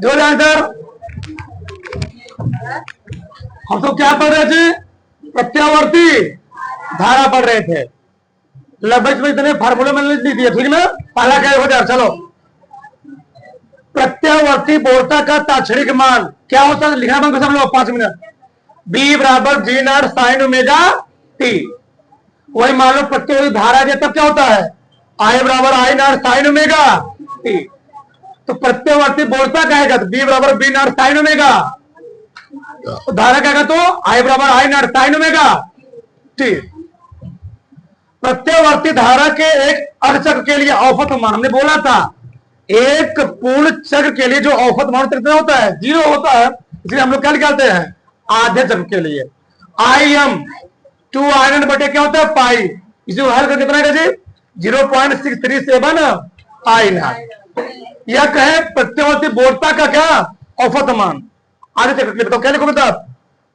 जो आंसर हम तो क्या पढ़ रहे थे, प्रत्यावर्ती धारा पढ़ रहे थे। लगभग में इतने फार्मूले मैंने लिख दिए, ठीक ना। पहला क्या हो जाए, चलो प्रत्यावर्ती बोलता का ताक्षणिक मान क्या होता है, लिखना बंद कर सब लोग 5 मिनट। बी बराबर जी नॉट साइन ओमेगा टी। वही मान लो प्रत्यावर्ती धारा दे तब क्या होता है, आई बराबर I naught sine omega T. तो प्रत्यावर्ती बोलता कहेगा तो बी बराबर बी नॉट साइन ओमेगा, धारा कहेगा तो आई बराबर I naught sine omega T. प्रत्यावर्ती धारा के एक अर्धचक्र के लिए औसत मान हमने बोला था, एक पूर्ण चक्र के लिए जो औसत मान कितना होता है, 0 होता है। इसलिए हम लोग क्या निकालते हैं, आधे चक्र के लिए आई एम 2 आई नॉट बटे क्या होता है पाई। इसे हल कर कितना है जी 0.637 आई नॉट। यह कहे प्रत्यावर्ती बोलता का क्या औसत मान आधे चक्र के लिए, बताओ क्या लिखो बेटा,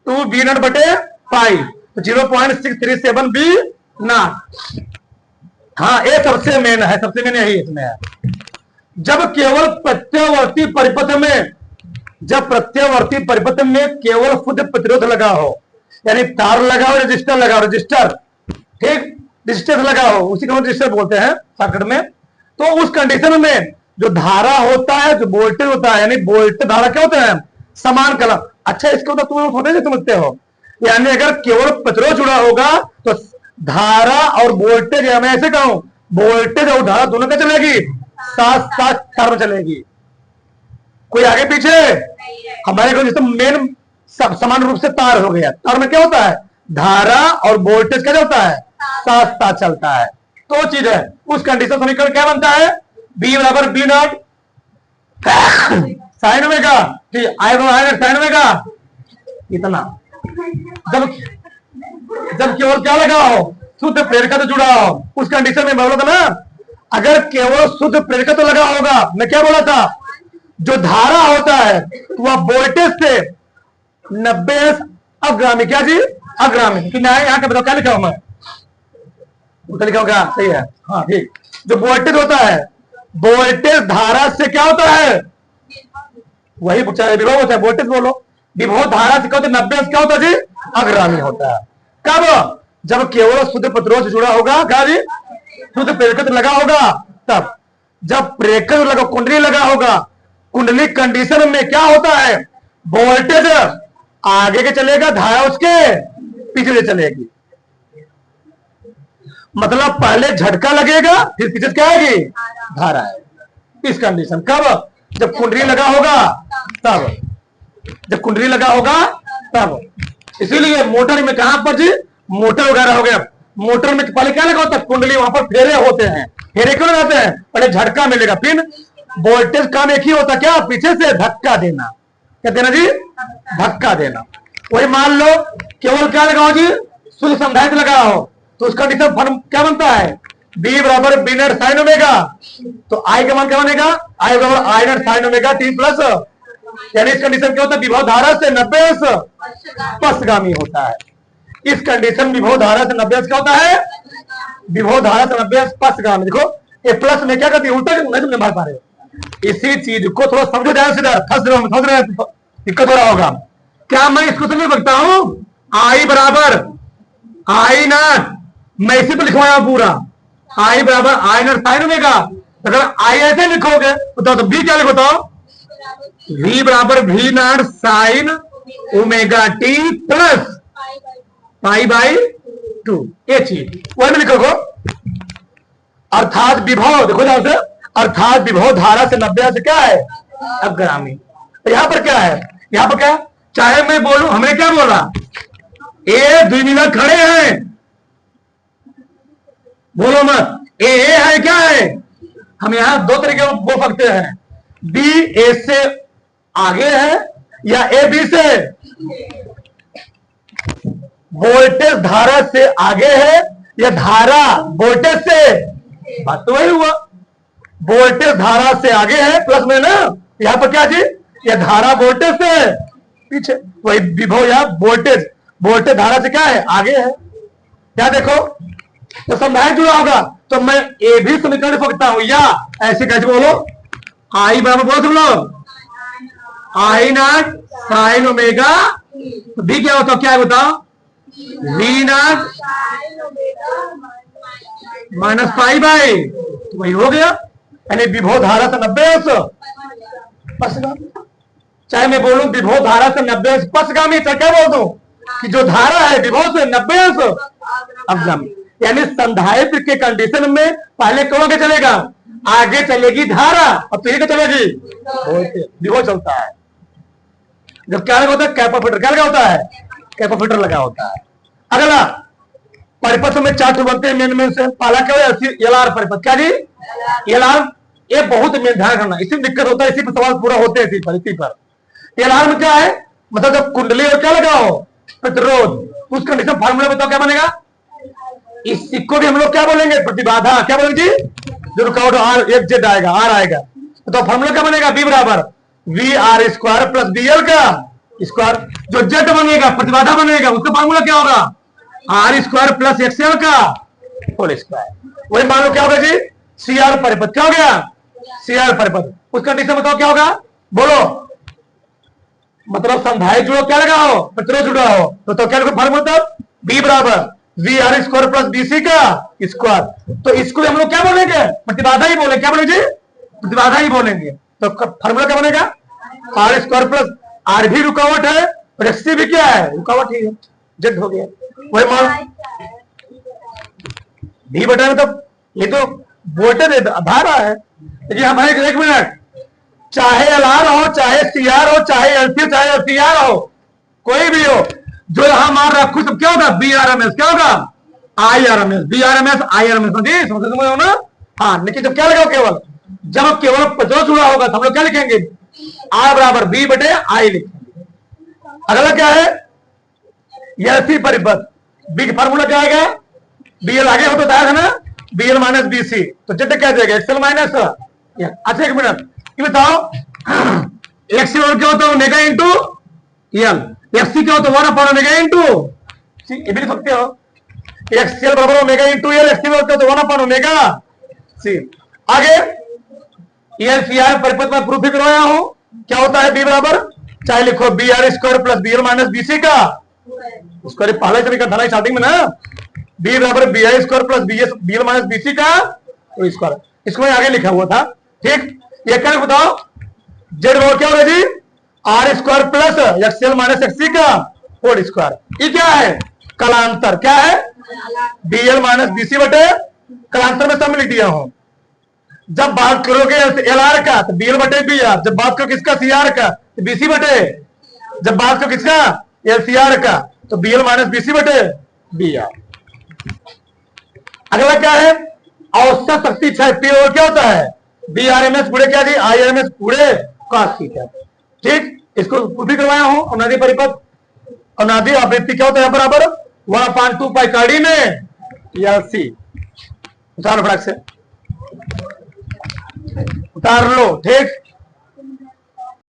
2 बी नॉट बटे पाई, 0.637 बी नॉट। हाँ ये सबसे मेन है, सबसे मेन यही इसमें है। जब केवल प्रत्यावर्ती परिपथ में, जब प्रत्यावर्ती परिपथ में केवल शुद्ध प्रतिरोध लगा हो, यानी तार लगा हो, रजिस्टर लगा हो, रजिस्टर ठीक, रजिस्टर लगा हो, उसी को रजिस्टर बोलते हैं सर्किट में। तो उस कंडीशन में जो धारा होता है, जो वोल्टेज होता है, यानी वोल्टेज धारा क्या होता है, समान कलम। अच्छा इसको तो तुम थोड़े से समझते हो, यानी अगर केवल प्रतिरोध जुड़ा होगा तो धारा और वोल्टेज, मैं ऐसे कहूं वोल्टेज और धारा दोनों क्या चलेगी, साथ साथ तार में चलेगी, कोई आगे पीछे। हमारे को जैसे मेन समान रूप से तार हो गया, तार में क्या होता है, धारा और वोल्टेज क्या होता है, साथ साथ चलता है। तो चीज है, उस कंडीशन समीकरण क्या बनता है, बी बराबर बी नॉट साइन ओमेगा ठीक, आई बराबर साइन ओमेगा इतना। जब केवल क्या लगा हो, शुद्ध प्रेरक तो जुड़ा हो, उस कंडीशन में बोला था ना, अगर केवल शुद्ध प्रेरक तो लगा होगा, मैं क्या बोला था, जो धारा होता है वह वोल्टेज से 90 अग्रामी, क्या जी अग्रामी, कि यहाँ के बताओ क्या लिखा हूं मैं, लिखा होगा सही है, हाँ ठीक। जो वोल्टेज होता है, वोल्टेज धारा से क्या होता है, वही विभव होता है, वोल्टेज बोलो, विभव धारा से क्या होता है, 90 क्या होता है जी अग्रामी होता है। कब, जब केवल शुद्ध प्रतिरोध जुड़ा होगा, क्या जी शुद्ध प्रेरक लगा होगा तब। जब प्रेरक लगा, कुंडली लगा होगा, कुंडली कंडीशन में क्या होता है, वोल्टेज आगे के चलेगा, धारा उसके पीछे से चलेगी। मतलब पहले झटका लगेगा, फिर पीछे क्या आएगी, धारा है। इस कंडीशन कब, जब कुंडली लगा होगा तब, जब कुंडली लगा होगा तब। इसीलिए मोटर में कहां पर जी, मोटर वगैरह हो गया, मोटर में पहले क्या लगा होता है, कुंडली, वहां पर फेरे होते हैं, फेरे क्यों लगाते हैं, पहले झटका मिलेगा, फिर वोल्टेज काम एक ही होता, क्या पीछे से धक्का देना, क्या देना जी, धक्का देना। वही मान लो केवल क्या लगाओ जी, शुद्ध संधारित्र लगा हो, तो उसका कंडीशन फॉर्म क्या बनता है, बी बराबर बी नॉट साइन ओमेगा, तो आई का मान क्या बनेगा, आई बराबर I naught sine omega T plus, यानी इस कंडीशन क्या होता है, विभव धारा से 90 पश्चगामी होता है। इस कंडीशन विभव धारा से 90 क्या होता है, विभव धारा से 90 पश्चगामी। देखो ये प्लस में क्या करती है, उल्टा नहीं तुमने मार पा रहे हो। इसी चीज को थोड़ा समझो ध्यान से, फंस रहे दिक्कत हो रहा होगा। क्या मैं इसको समझ सकता हूं, आई बराबर आई नॉट, मैं इसी पर लिखवाया पूरा, आई बराबर आई नॉट साइन ओमेगा। अगर आई ऐसे लिखोगे बताओ तो बी क्या लिखो, बताओ वी बराबर V naught sine omega T plus pi by 2, ये चीज वही में लिखोगे। अर्थात विभव, देखो ध्यान से, अर्थात विभव धारा से 90 से क्या है अग्रामी। तो यहां पर क्या है, यहां पर क्या, चाहे मैं बोलूं, हमने क्या बोला, ए द्विमीला खड़े हैं, बोलो मत, ए है क्या है, हम यहां दो तरीके बोल सकते हैं, बी ए से आगे है या ए बी से, वोल्टेज धारा से आगे है या धारा वोल्टेज से, बात तो वही हुआ, वोल्टेज धारा से आगे है प्लस में ना, यहां पर क्या जी, या धारा वोल्टेज से पीछे, वही विभव या वोल्टेज, वोल्टेज धारा से क्या है आगे है। क्या देखो तो संधारित्र जुड़ा होगा, तो मैं ए भी समीकरण लिख सकता हूं, या ऐसे कैसे बोलो, आई बराबर बोलो तुम लोग आई नॉट साइन ओमेगा, तो बी क्या होता है, क्या है बताओ, V naught minus pi by, तो वही हो गया। यानी विभव धारा से 90 अंश पसगामी। चाहे मैं बोलूं विभव धारा से 90 अंश पसगामी, चाहे क्या बोल दूं कि जो धारा है विभव से 90 अंश अवगामी। यानी संधारित्र के कंडीशन में पहले कौन आगे चलेगा, आगे चलेगी धारा और फिर क्या चलेगी, विभव चलता है। जब क्या लगा होता है, कैपेसिटर क्या लगा होता है, कैपेसिटर लगा होता है। अगला परिपथ में 4 बनते हैं मेन से, पहला क्या है एल आर परिपथ, क्या जी एल आर, ये बहुत मेन ध्यान रखना, इसी में दिक्कत होता है, इसी पर सवाल पूरा होते हैं इसी पर। एल आर में क्या है, मतलब जब कुंडली और क्या लगा हो प्रतिरोध, उस कंडीशन फार्मूला बताओ क्या बनेगा, इसको भी हम लोग क्या बोलेंगे प्रतिबाधा, क्या बोलेंगे जी, जो रुकावट आर एक जेड आएगा, आर आएगा, तो फार्मूला क्या बनेगा, बी बराबर V R square plus V L का स्क्वायर। जो जेड बनेगा प्रतिबाधा बनेगा, उसका फार्मूला क्या होगा, आर स्क्वायर प्लस एक्सएल का होल स्क्वायर। वही मान लो क्या होगा जी, सी आर परिपथ, क्या हो गया सी आर परिपथ, उस कंडीशन बताओ क्या होगा, बोलो, मतलब संधारित्र जुड़ो क्या लगा हो, प्रतिरोध जुड़ा हो, तो क्या फार्मूला था, बी बराबर V R square plus V C का स्क्वायर। तो इसको हम लोग क्या बोलेंगे, प्रतिबाधा ही बोलेंगे, क्या बोलेंगे, प्रतिबाधा ही बोलेंगे। तो फार्मूला क्या बनेगा, आर स्क्वायर प्लस, आर भी रुकावट है और एक्स भी क्या है, रुकावट ही है, जेड हो गया। वही मान भी बटा, मतलब ये तो वोल्टेज धारा है। देखिए हमारे एक मिनट, चाहे एल आर हो, चाहे सी आर हो, चाहे एलसी, चाहे एल आर हो, कोई भी हो, जो यहां मान रखू तो क्या होगा, बी आर एम एस, क्या होगा I R M S, V R M S I R M S, समझ हो ना। हाँ, लेकिन जब क्या लगाओ, केवल जब केवल प्रतिरोध जुड़ा होगा तो हम लोग क्या लिखेंगे, आर बराबर बी बटे आई लिखेंगे। अगला क्या है, एलसी परिपथ, बी का फार्मूला क्या आएगा, बी एल आगे हो तो है ना, V L minus V C, तो जेड क्या जाएगा एक्सएल माइनस। अच्छा एक मिनट, ये बताओ एक्सएल क्या होता है, ओमेगा इंटू एल, एफसी क्या होता है 1 ओमेगा इंटू सी, ये भी लिख सकते हो, एक्सएल बराबर ओमेगा इंटू एल, एक्ससी होता है तो 1 ओमेगा सी। आगे एल सी आर परिपथ में प्रूफ ही करवाया हूं, क्या होता है बी बराबर, चाहे लिखो V R square plus V L minus V C का स्क्वायर, पहले से लिखा था स्टार्टिंग में ना, बी बराबर V I square plus V L minus V C का स्क्वायर, इसको आगे लिखा हुआ था। ठीक, ये क्या बताओ, जेड बराबर क्या होगा जी, R square plus XL minus XC का होल स्क्वायर। ये क्या है, कलांतर, क्या है बीएल माइनस बीसी बटे, कलांतर में सब लिख दिया हूं। जब बात करोगे एल आर का तो बीएल बटे बी आर, जब बात करो किसका सी आर का तो बीसी बटे, जब बात करो किसका एल सी आर का तो बीएल माइनस बीसी बटे बी आर। अगला क्या है, औसत शक्ति क्षय, क्या होता है बी आर एम एस पूरे क्या जी, आई आर एम एस पूरे कॉस थीटा। ठीक, इसको भी करवाया हूं, अनादि परिपथ, अनादि आवृत्ति क्या होता है बराबर 1/2 पाई काड़ी में एल सी, उतार फटाक से उतार लो। ठीक,